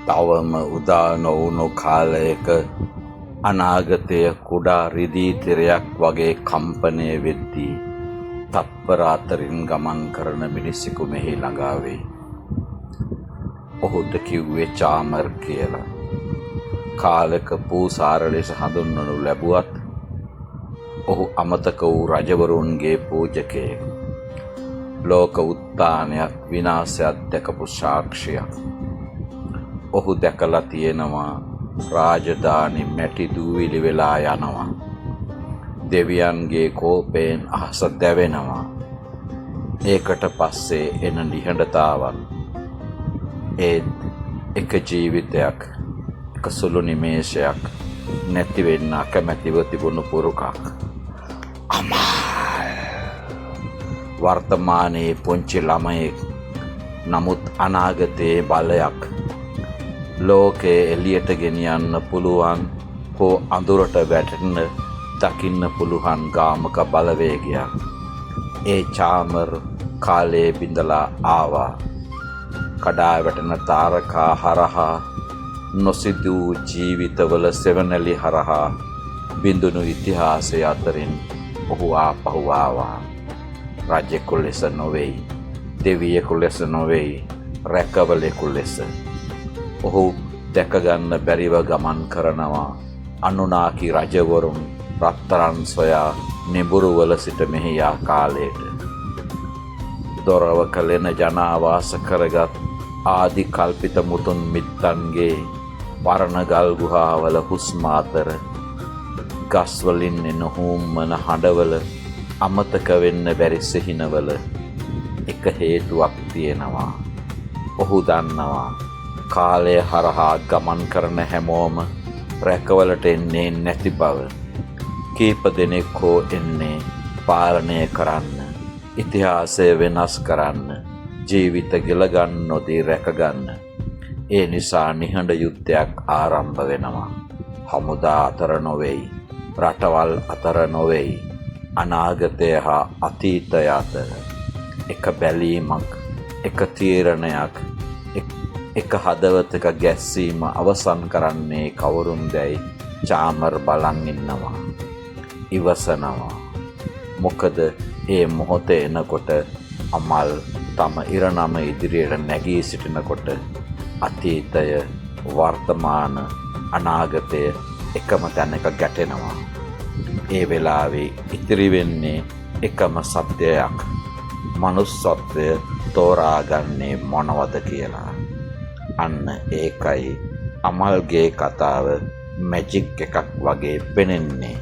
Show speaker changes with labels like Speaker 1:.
Speaker 1: තවම උදා නොවුණු කාලයක අනාගතය කුඩා රිදී තිරයක් වගේ කම්පනය වෙද්දී තත්පර අතරින් ගමන් කරන මිනිසෙකු මෙහි ළඟා වෙයි. ඔහුට කිව්වේ චාමර් කියලා. කාලක පූසාර ලෙස හඳුන්වනු ලැබුවත් ඔහු අමතක වූ රජවරුන්ගේ පූජකයෙක්. ලෝක උත්ථානයක් විනාශයක් දැකපු සාක්ෂියක්. ඔහු දැකලා තියෙනවා රාජධානි මැටි දූවිලි වෙලා යනවා. දෙවියන්ගේ කෝපයෙන් අහස දැවෙනවා. ඒකට පස්සේ එන නිහඬතාවන්. ඒත් එක ජීවිතයක්, එක සුළු නිමේෂයක් නැති වෙන්න අකමැතිව තිබුණු පුරුකක්. අමාල් වර්තමානයේ පුංචි ළමයෙක්, නමුත් අනාගතයේ බලයක්. ලෝකයේ එළියට ගෙනියන්න පුළුවන් හෝ අඳුරට වැටෙන්න දකින්න පුළුවන් ගාමක බලවේගයක්. ඒ චාමර් කාලයේ බිඳලා ආවා. කඩා වැටෙන තාරකා හරහා, නොසිදූ ජීවිතවල සෙවණැලි හරහා බිඳුණු ඉතිහාසය අතරින් ඔහු ආපහු ආවා. රජෙකු ලෙස නොවෙයි, දෙවියෙකු ලෙස නොවෙයි, රැකවලෙකු ලෙස. ඔහු දැකගන්න බැරිව ගමන් කරනවා අනුනාකි රජවරුන් රත්තරන් සොයා නිබුරුවල සිට මෙහි ආ කාලයට. දොරව කලෙන ජනාවාස කරගත් ආදි කල්පිත මුතුන් මිත්තන්ගේ පරණ ගල් ගුහාවල හුස්ම අතර ගස්වලින් එන හුම්මන හඬවල අමතක වෙන්න බැරි සිහිනවල එක හේතුවක් තියෙනවා. ඔහු දන්නවා කාලය හරහා ගමන් කරන හැමෝම රැකවලට එන්නේ නැති බව. කීප දෙනෙක් හෝ එන්නේ පාලනය කරන්න, ඉතිහාසය වෙනස් කරන්න, ජීවිත ගෙලගන්න නොදී රැකගන්න. ඒ නිසා නිහඬ යුද්ධයක් ආරම්භ වෙනවා. හමුදා අතර නොවෙයි, රටවල් අතර නොවෙයි, අනාගතය හා අතීතය අතර. එක බැලීමක්, එක තීරණයක්, එක හදවතක ගැස්සීම අවසන් කරන්නේ කවුරුන්දැයි චාමර් බලන් ඉන්නවා. ඉවසනවා. මොකද ඒ මොහොත එනකොට අමල් තම ඉරණම ඉදිරියට නැගී සිටිනකොට අතීතය, වර්තමාන, අනාගතය එකම තැනක ගැටෙනවා. ඒ වෙලාවේ ඉතිරි වෙන්නේ එකම සත්‍යයක්. මනුස්සත්වය තෝරාගන්නේ මොනවද කියලා. අන්න ඒකයි අමල්ගේ කතාව මැජික් එකක් වගේ පෙනෙන්නේ.